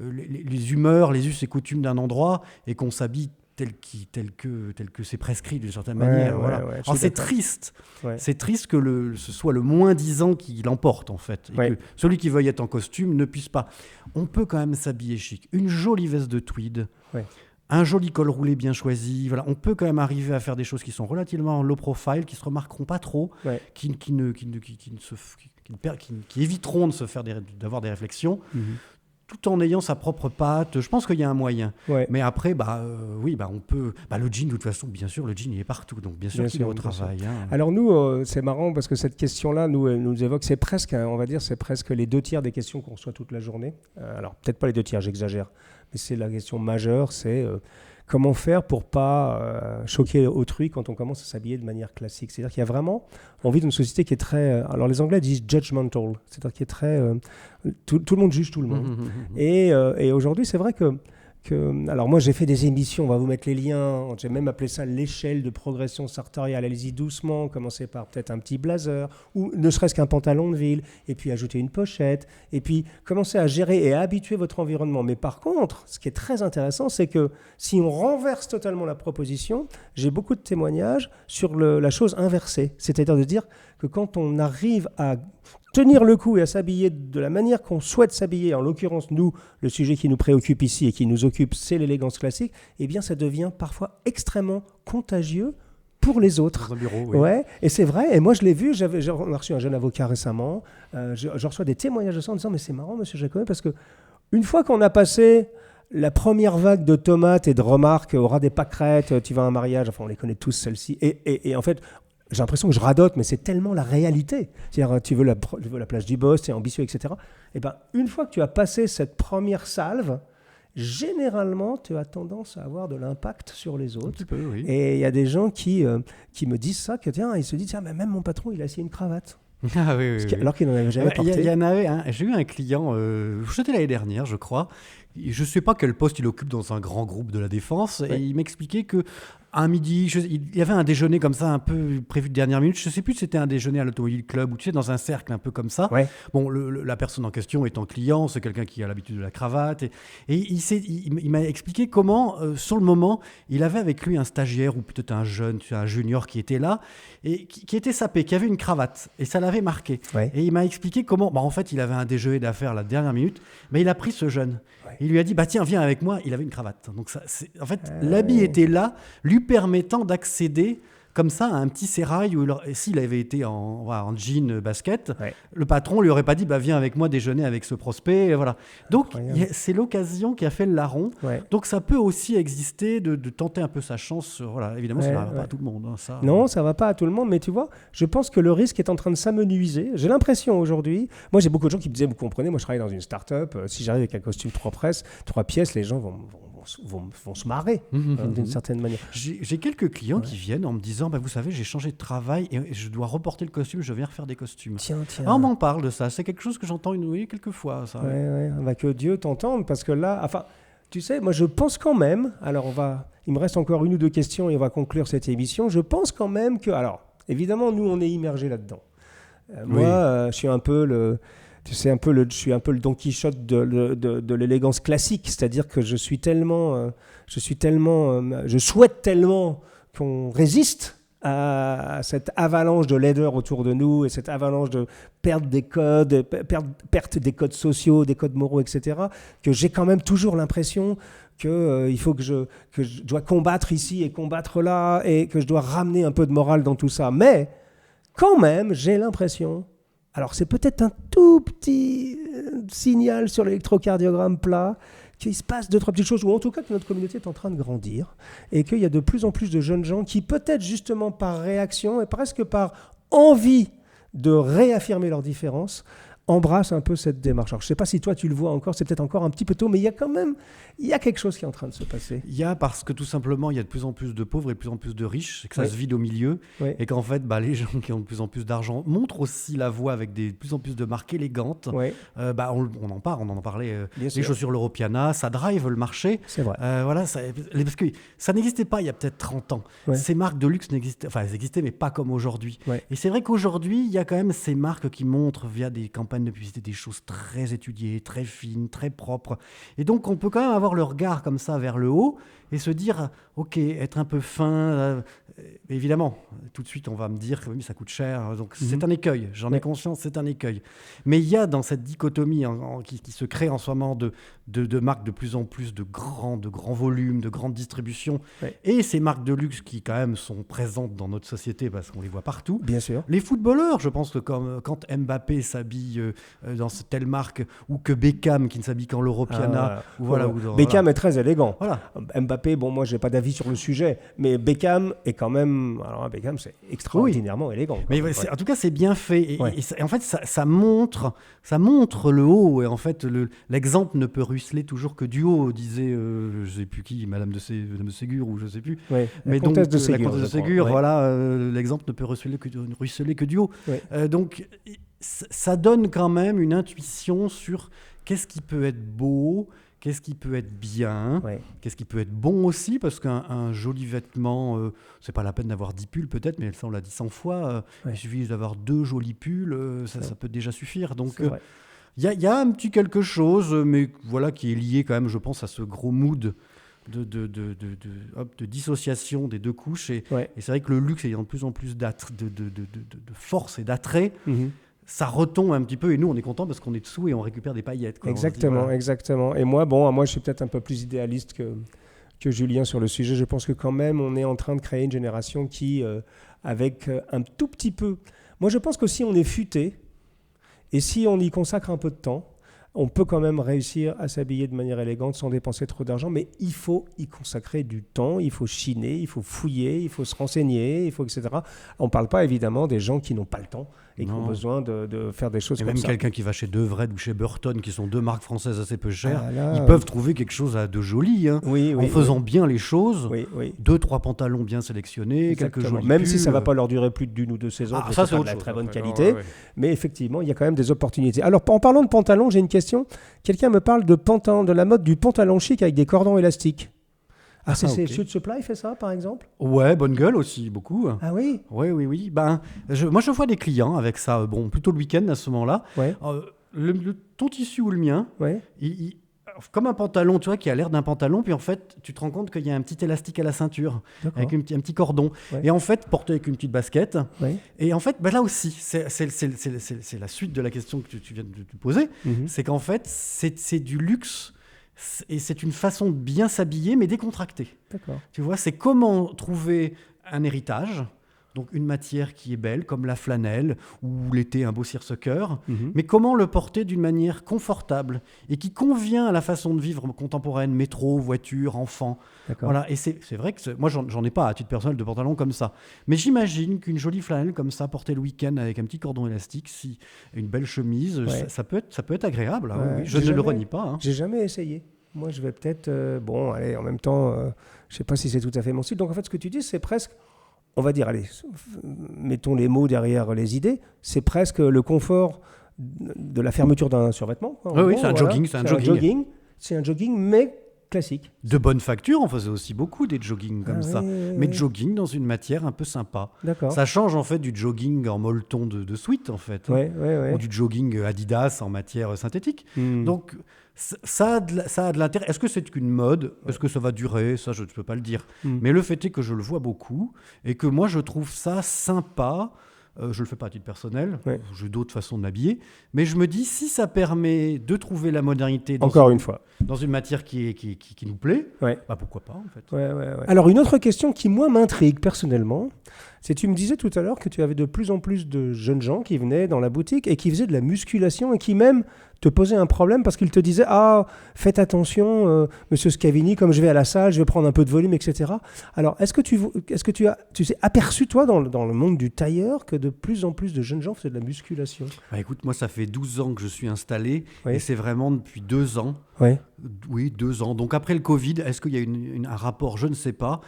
les humeurs, les us et coutumes d'un endroit et qu'on s'habille tel que c'est prescrit d'une certaine manière. Voilà. Alors c'est triste. Ouais. C'est triste que ce soit le moins-disant qui l'emporte, en fait. Et que celui qui veuille être en costume ne puisse pas. On peut quand même s'habiller chic. Une jolie veste de tweed. Ouais. Un joli col roulé bien choisi. Voilà. On peut quand même arriver à faire des choses qui sont relativement low profile, qui ne se remarqueront pas trop, qui éviteront d'avoir des réflexions, tout en ayant sa propre patte. Je pense qu'il y a un moyen. Ouais. Mais après, on peut... le jean, de toute façon, bien sûr, le jean, il est partout. Donc, bien sûr qu'il est au travail. Hein. Alors, nous, c'est marrant parce que cette question-là nous évoque, c'est presque, on va dire, c'est presque les 2/3 des questions qu'on reçoit toute la journée. Alors, peut-être pas les 2/3, j'exagère. Mais c'est la question majeure, c'est comment faire pour pas choquer autrui quand on commence à s'habiller de manière classique. C'est-à-dire qu'il y a vraiment, on vit dans une société qui est très, alors les Anglais disent judgmental, c'est-à-dire qui est très, tout le monde juge tout le monde. Et aujourd'hui, c'est vrai que alors moi j'ai fait des émissions, on va vous mettre les liens, j'ai même appelé ça l'échelle de progression sartoriale, allez-y doucement, commencez par peut-être un petit blazer, ou ne serait-ce qu'un pantalon de ville, et puis ajouter une pochette, et puis commencer à gérer et à habituer votre environnement. Mais par contre, ce qui est très intéressant, c'est que si on renverse totalement la proposition, j'ai beaucoup de témoignages sur la chose inversée, c'est-à-dire de dire que quand on arrive à tenir le coup et à s'habiller de la manière qu'on souhaite s'habiller, en l'occurrence, nous, le sujet qui nous préoccupe ici et qui nous occupe, c'est l'élégance classique, eh bien, ça devient parfois extrêmement contagieux pour les autres. Dans un bureau, oui. Ouais, et c'est vrai, et moi je l'ai vu, j'ai reçu un jeune avocat récemment, je reçois des témoignages de ça en disant « mais c'est marrant, monsieur Jacobin, parce que une fois qu'on a passé la première vague de tomates et de remarques, aura des pâquerettes, tu vas à un mariage, enfin on les connaît tous celles-ci, et en fait... J'ai l'impression que je radote, mais c'est tellement la réalité. C'est-à-dire, tu veux la place du boss, tu es ambitieux, etc. Et ben, une fois que tu as passé cette première salve, généralement, tu as tendance à avoir de l'impact sur les autres. Un petit peu, oui. Et il y a des gens qui me disent ça, que tiens, ils se disent, tiens, mais même mon patron, il a essayé une cravate. Ah, oui, alors qu'il n'en avait jamais porté. Il y en avait un. J'ai eu un client, c'était l'année dernière, je crois. Je ne sais pas quel poste il occupe dans un grand groupe de la défense. Ouais. Et il m'expliquait que à midi, il y avait un déjeuner comme ça, un peu prévu de dernière minute. Je ne sais plus si c'était un déjeuner à l'Automobile Club ou tu sais, dans un cercle un peu comme ça. Ouais. Bon, la personne en question étant client, c'est quelqu'un qui a l'habitude de la cravate. Et il m'a expliqué comment, sur le moment, il avait avec lui un stagiaire ou peut-être un jeune, un junior qui était là et qui était sapé, qui avait une cravate. Et ça l'avait marqué. Ouais. Et il m'a expliqué comment, en fait, il avait un déjeuner d'affaires la dernière minute, mais il a pris ce jeune. Ouais. Il lui a dit, tiens, viens avec moi. Il avait une cravate. Donc, en fait, l'habit était là, lui permettant d'accéder comme ça à un petit sérail où s'il avait été en jean basket, ouais. Le patron lui aurait pas dit viens avec moi déjeuner avec ce prospect, et voilà. Donc c'est l'occasion qui a fait le larron. Ouais. Donc ça peut aussi exister de tenter un peu sa chance. Voilà, évidemment, ça ne va pas à tout le monde. Hein, ça. Non, ça va pas à tout le monde, mais tu vois, je pense que le risque est en train de s'amenuiser. J'ai l'impression aujourd'hui. Moi, j'ai beaucoup de gens qui me disaient, vous comprenez, moi je travaille dans une start-up. Si j'arrive avec un costume 3 pièces, les gens vont se marrer d'une certaine manière. J'ai quelques clients qui viennent en me disant vous savez, j'ai changé de travail et je dois reporter le costume, je viens refaire des costumes. Tiens. On m'en parle de ça, c'est quelque chose que j'entends quelques fois. Ça. Ouais. Que Dieu t'entende, parce que là, enfin, tu sais, moi je pense quand même, alors il me reste encore 1 ou 2 questions et on va conclure cette émission, je pense quand même que, alors, évidemment, nous on est immergés là-dedans. Moi, je suis un peu le... Tu sais, je suis un peu le Don Quichotte de l'élégance classique, c'est-à-dire que je souhaite tellement qu'on résiste à cette avalanche de laideur autour de nous et cette avalanche de perte des codes, perte des codes sociaux, des codes moraux, etc., que j'ai quand même toujours l'impression qu'il faut que je dois combattre ici et combattre là et que je dois ramener un peu de morale dans tout ça. Mais quand même, j'ai l'impression, alors c'est peut-être un tout petit signal sur l'électrocardiogramme plat, qu'il se passe 2-3 petites choses, ou en tout cas que notre communauté est en train de grandir, et qu'il y a de plus en plus de jeunes gens qui, peut-être justement par réaction et presque par envie de réaffirmer leurs différences, embrasse un peu cette démarche. Alors, je ne sais pas si toi tu le vois encore, c'est peut-être encore un petit peu tôt, mais il y a quelque chose qui est en train de se passer. Il y a, parce que tout simplement, il y a de plus en plus de pauvres et de plus en plus de riches, et que ça se vide au milieu, et qu'en fait, les gens qui ont de plus en plus d'argent montrent aussi la voie avec de plus en plus de marques élégantes. On en parlait, les chaussures Loro-Piana, ça drive le marché. C'est vrai. Parce que ça n'existait pas il y a peut-être 30 ans. Ces marques de luxe elles existaient, mais pas comme aujourd'hui. Et c'est vrai qu'aujourd'hui, il y a quand même ces marques qui montrent via des campagnes de publicité des choses très étudiées, très fines, très propres. Et donc, on peut quand même avoir le regard comme ça vers le haut et se dire, ok, être un peu fin, évidemment, tout de suite, on va me dire que oui, ça coûte cher. Donc, c'est un écueil. J'en ai conscience, c'est un écueil. Mais il y a dans cette dichotomie qui se crée en ce moment de marques de plus en plus de grands volumes, de grandes distributions, et ces marques de luxe qui, quand même, sont présentes dans notre société parce qu'on les voit partout. Bien sûr. Les footballeurs, je pense que quand Mbappé s'habille dans telle marque, ou que Beckham qui ne s'habille qu'en Loro-Piana. Beckham est très élégant. Voilà. Mbappé, moi j'ai pas d'avis sur le sujet, mais Beckham est quand même... Alors Beckham, c'est extraordinairement élégant. Mais en tout cas, c'est bien fait. Et en fait, ça montre le haut. Et en fait, l'exemple ne peut ruisseler toujours que du haut, disait, je sais plus qui, Madame de Ségur, ou je sais plus. Mais donc, la comtesse de Ségur, l'exemple ne peut ruisseler que du haut. Donc, ça donne quand même une intuition sur qu'est-ce qui peut être beau, qu'est-ce qui peut être bien, qu'est-ce qui peut être bon aussi, parce qu'un joli vêtement, c'est pas la peine d'avoir 10 pulls peut-être, mais ça on l'a dit 100 fois, il suffit d'avoir 2 jolis pulls, ça peut déjà suffire. Donc il y a un petit quelque chose, mais qui est lié quand même, je pense, à ce gros mood de dissociation des deux couches. Et c'est vrai que le luxe ayant de plus en plus de force et d'attrait, ça retombe un petit peu, et nous on est content parce qu'on est dessous et on récupère des paillettes. Exactement. Et moi je suis peut-être un peu plus idéaliste que Julien sur le sujet. Je pense que quand même on est en train de créer une génération qui, avec un tout petit peu... Moi je pense que si on est futé, et si on y consacre un peu de temps, on peut quand même réussir à s'habiller de manière élégante sans dépenser trop d'argent, mais il faut y consacrer du temps, il faut chiner, il faut fouiller, il faut se renseigner, etc. On ne parle pas évidemment des gens qui n'ont pas le temps et qui ont besoin de faire des choses comme ça. Et même quelqu'un qui va chez Devred ou chez Burton, qui sont 2 marques françaises assez peu chères, ils peuvent trouver quelque chose de joli, en faisant bien les choses. 2-3 pantalons bien sélectionnés, quelques jolis même pulls. si ça ne va pas leur durer plus d'1 ou 2 saisons, ça c'est de la très bonne qualité. Mais effectivement, il y a quand même des opportunités. Alors, en parlant de pantalons, j'ai une question. Quelqu'un me parle de la mode du pantalon chic avec des cordons élastiques. C'est Shoot Supply fait ça, par exemple ? Ouais, Bonne Gueule aussi, beaucoup. Ah oui ? Oui. Moi, je vois des clients avec ça, plutôt le week-end à ce moment-là. Ton tissu ou le mien, comme un pantalon, tu vois, qui a l'air d'un pantalon, puis en fait, tu te rends compte qu'il y a un petit élastique à la ceinture, avec un petit cordon. Et en fait, porté avec une petite basket. Et en fait, là aussi, c'est la suite de la question que tu viens de te poser. C'est qu'en fait, c'est du luxe. Et c'est une façon de bien s'habiller, mais décontractée. Tu vois, c'est comment trouver un héritage, donc une matière qui est belle, comme la flanelle, ou l'été un beau seersucker, mais comment le porter d'une manière confortable et qui convient à la façon de vivre contemporaine, métro, voiture, enfant. Voilà. Et c'est vrai que moi, j'en ai pas à titre personnel de pantalon comme ça. Mais j'imagine qu'une jolie flanelle comme ça, portée le week-end avec un petit cordon élastique, une belle chemise, ça peut être agréable. Je ne le renie pas. J'ai jamais essayé. Moi, je vais peut-être... en même temps, je ne sais pas si c'est tout à fait mon style. Donc, en fait, ce que tu dis, c'est presque... On va dire, mettons les mots derrière les idées, c'est presque le confort de la fermeture d'un survêtement. C'est un jogging. C'est un jogging, mais classique. De bonne facture, on faisait aussi beaucoup des joggings comme ça. Mais jogging dans une matière un peu sympa. Ça change en fait du jogging en molleton de sweat en fait. Ou du jogging Adidas en matière synthétique. Donc ça a de l'intérêt. Est-ce que c'est qu'une mode ? Est-ce que ça va durer ? Ça, je ne peux pas le dire. Mais le fait est que je le vois beaucoup et que moi, je trouve ça sympa. Je ne le fais pas à titre personnel. J'ai d'autres façons de m'habiller. Mais je me dis, si ça permet de trouver la modernité dans une matière qui nous plaît, pourquoi pas en fait. Alors, une autre question qui, moi, m'intrigue personnellement, Tu me disais tout à l'heure que tu avais de plus en plus de jeunes gens qui venaient dans la boutique et qui faisaient de la musculation et qui même te posaient un problème parce qu'ils te disaient « Ah, faites attention, monsieur Scavini, comme je vais à la salle, je vais prendre un peu de volume, etc. » Alors, est-ce que tu t'es aperçu, toi, dans le monde du tailleur, que de plus en plus de jeunes gens faisaient de la musculation? Écoute, moi, ça fait 12 ans que je suis installé Oui. et c'est vraiment depuis 2 ans. Oui. Oui, 2 ans. Donc après le Covid, est-ce qu'il y a un rapport? Je ne sais pas.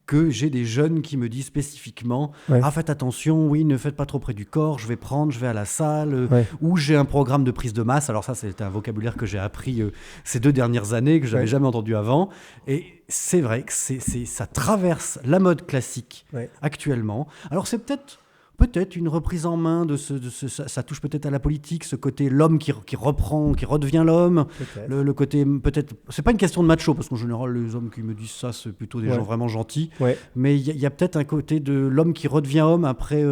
Que j'ai des jeunes qui me disent spécifiquement faites attention, oui, ne faites pas trop près du corps, je vais à la salle, ou j'ai un programme de prise de masse. Alors ça, c'est un vocabulaire que j'ai appris ces 2 dernières années, que je n'avais jamais entendu avant. Et c'est vrai que ça traverse la mode classique actuellement. Alors c'est peut-être une reprise en main ça touche peut-être à la politique, ce côté l'homme qui reprend, qui redevient l'homme, le côté peut-être, c'est pas une question de macho parce qu'en général les hommes qui me disent ça c'est plutôt des gens vraiment gentils, mais il y a peut-être un côté de l'homme qui redevient homme après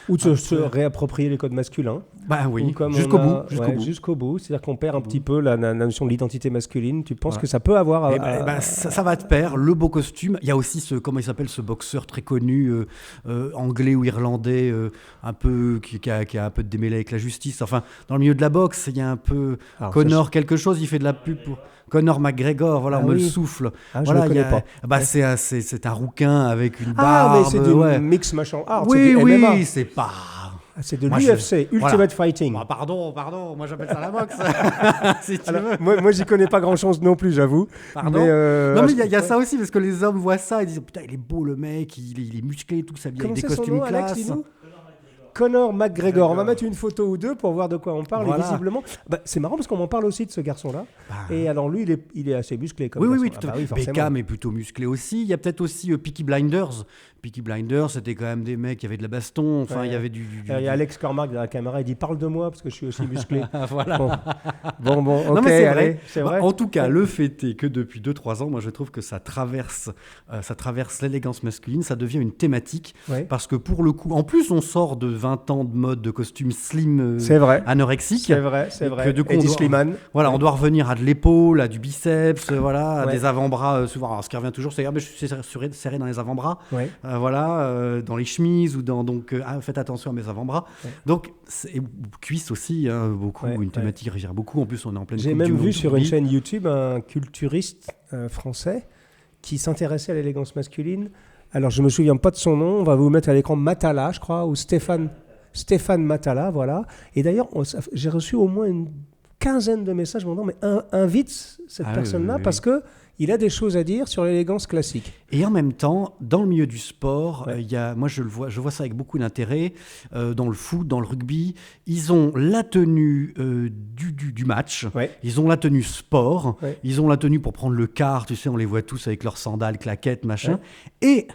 ou de se réapproprier les codes masculins. Bah oui, jusqu'au bout, c'est-à-dire qu'on perd un petit peu la notion de l'identité masculine. Tu penses que ça peut avoir ça va de pair, le beau costume. Il y a aussi comment il s'appelle ce boxeur très connu anglais ou irlandais, un peu qui a un peu de démêlé avec la justice. Enfin, dans le milieu de la boxe, il y a un peu Conor quelque chose. Il fait de la pub pour Conor McGregor. Voilà, on me le souffle. Je ne connais pas. C'est un rouquin avec une barbe. Ah, mais c'est du mix machin art. Oui, c'est du MMA. c'est pas. C'est de l'UFC, Ultimate Fighting. Pardon, moi j'appelle ça la boxe. Si tu veux. Moi, j'y connais pas grand-chose non plus, j'avoue. Pardon. Non, mais il y a ça aussi, parce que les hommes voient ça et disent putain, il est beau le mec, il est musclé, tout ça, bien avec des costumes classe. Conor McGregor. On va mettre une photo ou deux pour voir de quoi on parle. Et visiblement, c'est marrant parce qu'on m'en parle aussi de ce garçon-là. Et alors lui, il est assez musclé comme garçon. Oui, tout à fait. Beckham est plutôt musclé aussi. Il y a peut-être aussi Peaky Blinders. Peaky Blinders, c'était quand même des mecs qui avaient de la baston. Enfin, il y avait il y a Alex Cormack dans la caméra. Il dit parle de moi parce que je suis aussi musclé. Voilà. Bon. Ok, non, mais c'est vrai. En tout cas, le fait est que depuis 2-3 ans, moi, je trouve que ça traverse l'élégance masculine. Ça devient une thématique parce que pour le coup, en plus, on sort de 20 ans de mode de costume slim, anorexique. C'est vrai. Et Slimane. Voilà, on doit revenir à de l'épaule, à du biceps, à des avant-bras. Souvent, alors, ce qui revient toujours, c'est je suis serré dans les avant-bras. Dans les chemises ou donc faites attention à mes avant-bras. Donc cuisses aussi, beaucoup, une thématique qui beaucoup. En plus, on est en pleine. J'ai même vu sur une chaîne YouTube un culturiste français qui s'intéressait à l'élégance masculine. Alors, je me souviens pas de son nom. On va vous mettre à l'écran Matala, je crois, ou Stéphane Matala, voilà. Et d'ailleurs, j'ai reçu au moins une quinzaine de messages me disant mais invite cette personne-là parce que il a des choses à dire sur l'élégance classique. Et en même temps, dans le milieu du sport, moi je vois ça avec beaucoup d'intérêt. Dans le foot, dans le rugby, ils ont la tenue du match, ils ont la tenue sport, ils ont la tenue pour prendre le quart, tu sais, on les voit tous avec leurs sandales, claquettes, machin. Et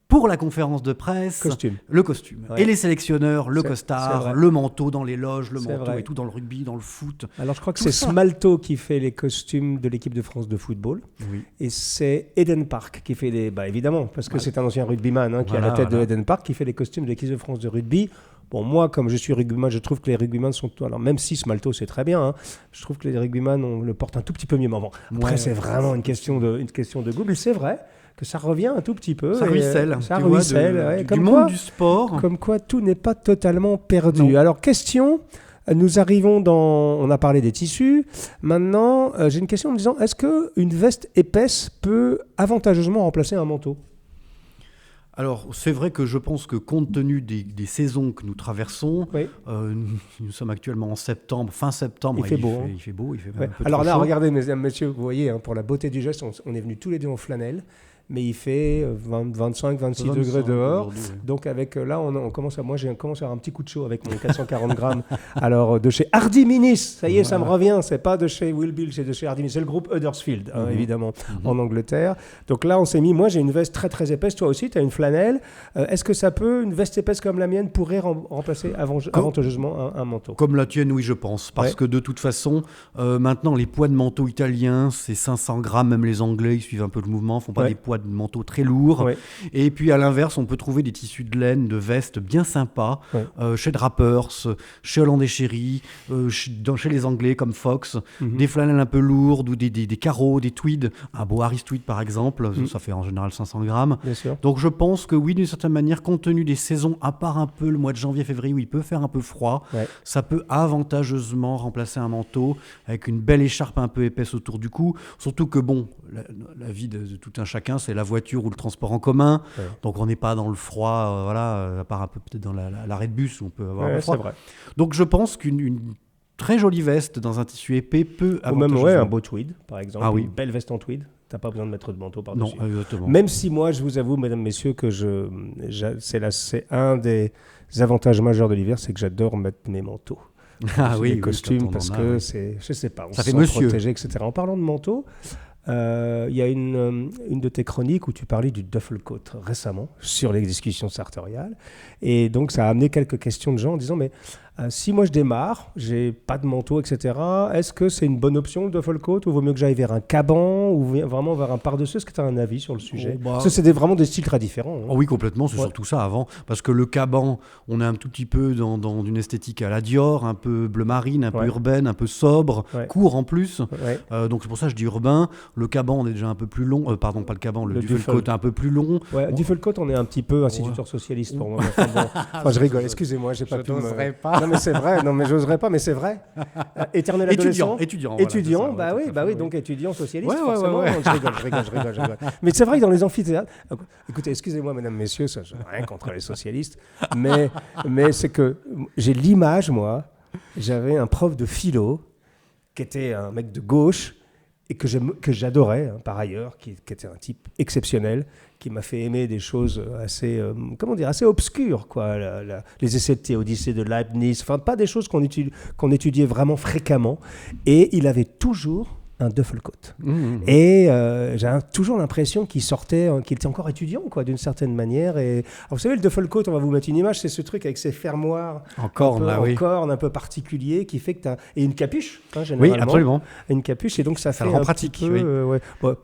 pour la conférence de presse, le costume. Et les sélectionneurs, le costard, le manteau dans les loges, le manteau et tout dans le rugby, dans le foot. Alors je crois que c'est Smalto qui fait les costumes de l'équipe de France de football. Oui. Et c'est Eden Park qui fait les... évidemment, parce que c'est un ancien rugbyman qui est à la tête de Eden Park, qui fait les costumes de l'équipe de France de rugby. Bon, moi, comme je suis rugbyman, je trouve que les rugbyman sont... Alors, même si Smalto, c'est très bien, je trouve que les rugbyman, on le porte un tout petit peu mieux. Mais bon, après, c'est vraiment une question de goût. Mais c'est vrai que ça revient un tout petit peu. Ça ruisselle. Du monde du sport. Comme quoi, tout n'est pas totalement perdu. Non. Alors, question, nous arrivons on a parlé des tissus. Maintenant, j'ai une question en me disant, est-ce qu'une veste épaisse peut avantageusement remplacer un manteau ? Alors, c'est vrai que je pense que compte tenu des saisons que nous traversons, nous sommes actuellement en septembre, fin septembre. Il fait beau. Il fait beau, il fait un peu Alors là, chaud. regardez, mesdames, messieurs, vous voyez, pour la beauté du geste, on est venus tous les deux en flanelle. Mais il fait 25, 26 degrés dehors. Donc avec là, on commence à avoir un petit coup de chaud avec mon 440 grammes. Alors de chez Hardy Minis, ça y est, ça me revient. C'est pas de chez Will Bill, c'est de chez Hardy Minis. C'est le groupe Huddersfield, évidemment, en Angleterre. Donc là, on s'est mis. Moi, j'ai une veste très très épaisse. Toi aussi, tu as une flanelle. Est-ce que une veste épaisse comme la mienne pourrait remplacer avantageusement un manteau ? Comme la tienne, oui, je pense. Parce que de toute façon, maintenant, les poids de manteau italiens, c'est 500 grammes. Même les Anglais, ils suivent un peu le mouvement, font pas des poids parfois de manteaux très lourds. Ouais. Et puis à l'inverse, on peut trouver des tissus de laine, de vestes bien sympas, chez Drappers, chez Holland & Sherry, chez les Anglais comme Fox, des flanelles un peu lourdes ou des carreaux, des tweeds, un beau Harris tweed par exemple, ça fait en général 500 grammes. Bien sûr. Donc je pense que oui, d'une certaine manière, compte tenu des saisons, à part un peu le mois de janvier-février où il peut faire un peu froid, ça peut avantageusement remplacer un manteau avec une belle écharpe un peu épaisse autour du cou. Surtout que bon, la vie de tout un chacun, c'est la voiture ou le transport en commun. Ouais. Donc on n'est pas dans le froid, à part un peu peut-être dans l'arrêt de bus où on peut avoir le froid. C'est vrai. Donc je pense qu'une très jolie veste dans un tissu épais peut avantageusement... Ou même un beau tweed, par exemple. Une belle veste en tweed. T'as pas besoin de mettre de manteau par-dessus. Non, exactement. Même si moi, je vous avoue, mesdames, messieurs, que c'est un des avantages majeurs de l'hiver, c'est que j'adore mettre mes manteaux. Les costumes, parce que c'est, je sais pas, on ça se sent protégé, etc. En parlant de manteau, il y a une de tes chroniques où tu parlais du duffel coat récemment sur les discussions sartoriales. Et donc, ça a amené quelques questions de gens en disant, mais si moi je démarre, j'ai pas de manteau, etc., est-ce que c'est une bonne option le duffel coat ou vaut mieux que j'aille vers un caban ou vraiment vers un par-dessus? Est-ce que tu as un avis sur le sujet? Parce que c'est vraiment des styles très différents. Oui, complètement, c'est surtout ça avant. Parce que le caban, on est un tout petit peu dans une esthétique à la Dior, un peu bleu marine, un peu urbaine, un peu sobre, court en plus. Donc c'est pour ça que je dis urbain. Le caban, on est déjà un peu plus long. Pardon, pas le caban, le duffel coat est un peu plus long. Duffel coat, on est un petit peu instituteur socialiste pour moi. Enfin, je rigole, excusez-moi, j'ai pas pu pas. Non mais c'est vrai, non mais j'oserais pas, mais c'est vrai. Éternel adolescent. Étudiant, bah oui, donc étudiant socialiste, forcément. Je rigole. Mais c'est vrai que dans les amphithéâtres, écoutez, excusez-moi mesdames, messieurs, ça, j'ai rien contre les socialistes, mais c'est que j'ai l'image, moi, j'avais un prof de philo qui était un mec de gauche et que j'adorais, par ailleurs, qui était un type exceptionnel, qui m'a fait aimer des choses assez, assez obscures, quoi. Les essais de théodicée de Leibniz, enfin, pas des choses qu'on étudiait vraiment fréquemment. Et il avait toujours un duffel coat. Et j'ai toujours l'impression qu'il était encore étudiant, quoi, d'une certaine manière. Et alors, vous savez, le duffel coat, on va vous mettre une image, c'est ce truc avec ses fermoirs en corne un peu particulier qui fait que tu as... Et une capuche, généralement. Oui, absolument. Une capuche, et donc ça fait le rend pratique.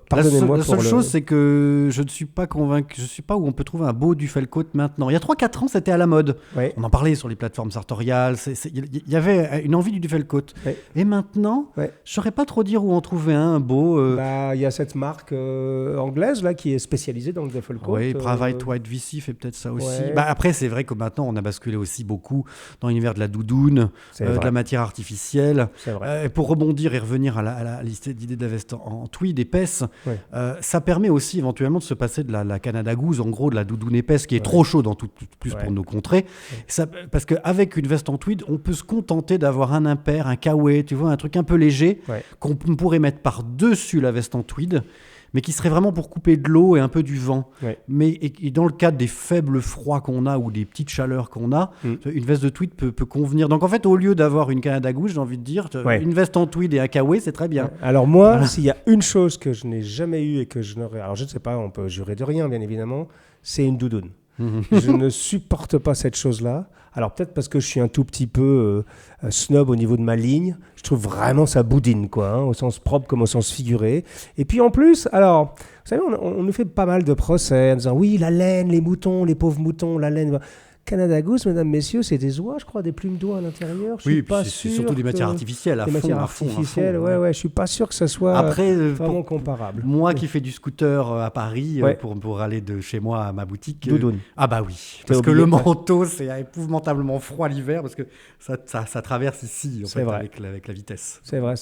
Pardonnez-moi la seule chose, c'est que je ne suis pas convaincu, je ne sais pas où on peut trouver un beau duffel coat maintenant. Il y a 3-4 ans, c'était à la mode. On en parlait sur les plateformes sartoriales. Il y avait une envie du duffel coat. Et maintenant, je ne saurais pas trop dire où on trouver un beau... Il y a cette marque anglaise là, qui est spécialisée dans le duffel coat. Oui, Private White VC fait peut-être ça aussi. Après, c'est vrai que maintenant, on a basculé aussi beaucoup dans l'univers de la doudoune, de la matière artificielle. Pour rebondir et revenir à l'idée de la veste en tweed épaisse, ça permet aussi éventuellement de se passer de la Canada Goose, en gros, de la doudoune épaisse qui est trop chaude en tout plus pour nos contrées. Parce qu'avec une veste en tweed, on peut se contenter d'avoir un impair, un kawaii, tu vois, un truc un peu léger qu'on pourrait mettre par-dessus la veste en tweed, mais qui serait vraiment pour couper de l'eau et un peu du vent. Mais et dans le cadre des faibles froids qu'on a ou des petites chaleurs qu'on a, une veste de tweed peut convenir. Donc en fait, au lieu d'avoir une Canada Goose, j'ai envie de dire, une veste en tweed et un kawaii, c'est très bien. Alors moi, s'il y a une chose que je n'ai jamais eue et que je n'aurais... Alors je ne sais pas, on peut jurer de rien, bien évidemment, c'est une doudoune. Je ne supporte pas cette chose-là. Alors peut-être parce que je suis un tout petit peu snob au niveau de ma ligne. Je trouve vraiment ça boudine, quoi, au sens propre comme au sens figuré. Et puis en plus, alors, vous savez, on nous fait pas mal de procès en disant oui, la laine, les moutons, les pauvres moutons, la laine... Canada Goose, mesdames, messieurs, c'est des oies, je crois, des plumes d'oie à l'intérieur. C'est surtout des matières artificielles à fond. Je suis pas sûr que ça soit vraiment comparable. Moi qui fais du scooter à Paris pour aller de chez moi à ma boutique. Doudoune. Ah bah oui, parce que le manteau, c'est épouvantablement froid l'hiver parce que ça traverse ici en fait, avec la vitesse. C'est vrai.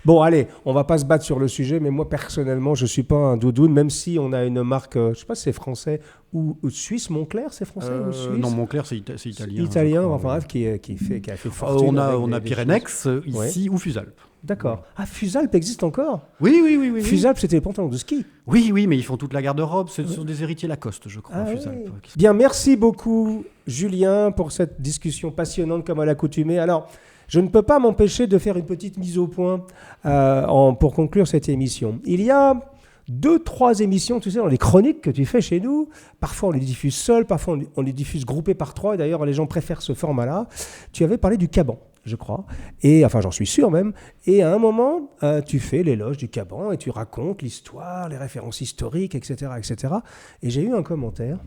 Bon, allez, on va pas se battre sur le sujet, mais moi personnellement, je suis pas un doudoune, même si on a une marque, je sais pas si c'est français ou suisse. Moncler, c'est français ou suisse? Non, Moncler, c'est italien. Italien, enfin bref, qui a fait fortune. On a Pyrenex ici ou Fusalp. D'accord. Ah, Fusalp existe encore? Oui. Fusalp, c'était les pantalons de ski. Oui, mais ils font toute la garde-robe. Ce sont des héritiers Lacoste, je crois, Fusalp. Bien, merci beaucoup, Julien, pour cette discussion passionnante comme à l'accoutumée. Alors, je ne peux pas m'empêcher de faire une petite mise au point pour conclure cette émission. Il y a 2-3 émissions, tu sais, dans les chroniques que tu fais chez nous. Parfois, on les diffuse seuls, parfois, on les diffuse groupés par 3. Et d'ailleurs, les gens préfèrent ce format-là. Tu avais parlé du caban. je crois. Et enfin, j'en suis sûr même. Et à un moment, tu fais l'éloge du Caban et tu racontes l'histoire, les références historiques, etc., etc. Et j'ai eu un commentaire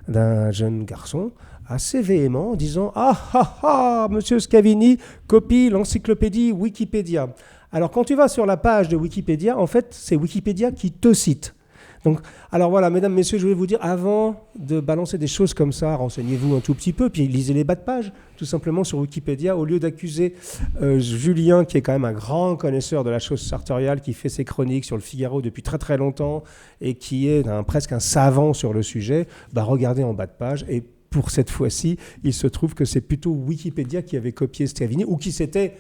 d'un jeune garçon assez véhément en disant « Ah, ah, ah, monsieur Scavini copie l'encyclopédie Wikipédia ». Alors, quand tu vas sur la page de Wikipédia, en fait, c'est Wikipédia qui te cite. Donc, alors voilà, mesdames, messieurs, je voulais vous dire, avant de balancer des choses comme ça, renseignez-vous un tout petit peu, puis lisez les bas de page, tout simplement sur Wikipédia, au lieu d'accuser Julien, qui est quand même un grand connaisseur de la chose sartoriale, qui fait ses chroniques sur le Figaro depuis très très longtemps, et qui est presque un savant sur le sujet, regardez en bas de page, et pour cette fois-ci, il se trouve que c'est plutôt Wikipédia qui avait copié Scavini, ou qui s'était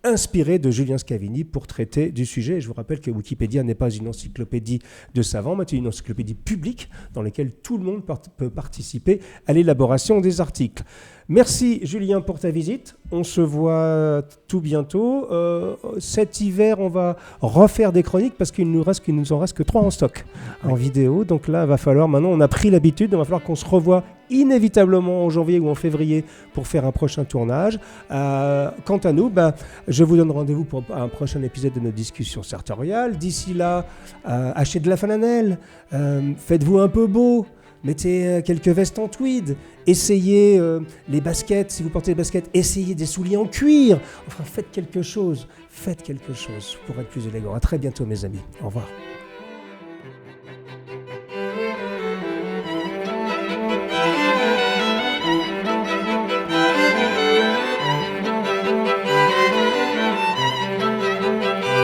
inspiré de Julien Scavini pour traiter du sujet. Je vous rappelle que Wikipédia n'est pas une encyclopédie de savants, mais c'est une encyclopédie publique dans laquelle tout le monde peut participer à l'élaboration des articles. Merci Julien pour ta visite. On se voit tout bientôt. Cet hiver, on va refaire des chroniques parce qu'il nous en reste que 3 en stock en vidéo. Donc là, il va falloir, maintenant on a pris l'habitude, il va falloir qu'on se revoie inévitablement en janvier ou en février pour faire un prochain tournage. Quant à nous, je vous donne rendez-vous pour un prochain épisode de notre discussion sartoriale. D'ici là, achetez de la flanelle, faites-vous un peu beau. Mettez quelques vestes en tweed, essayez les baskets, si vous portez des baskets, essayez des souliers en cuir. Enfin, faites quelque chose pour être plus élégant. À très bientôt, mes amis. Au revoir.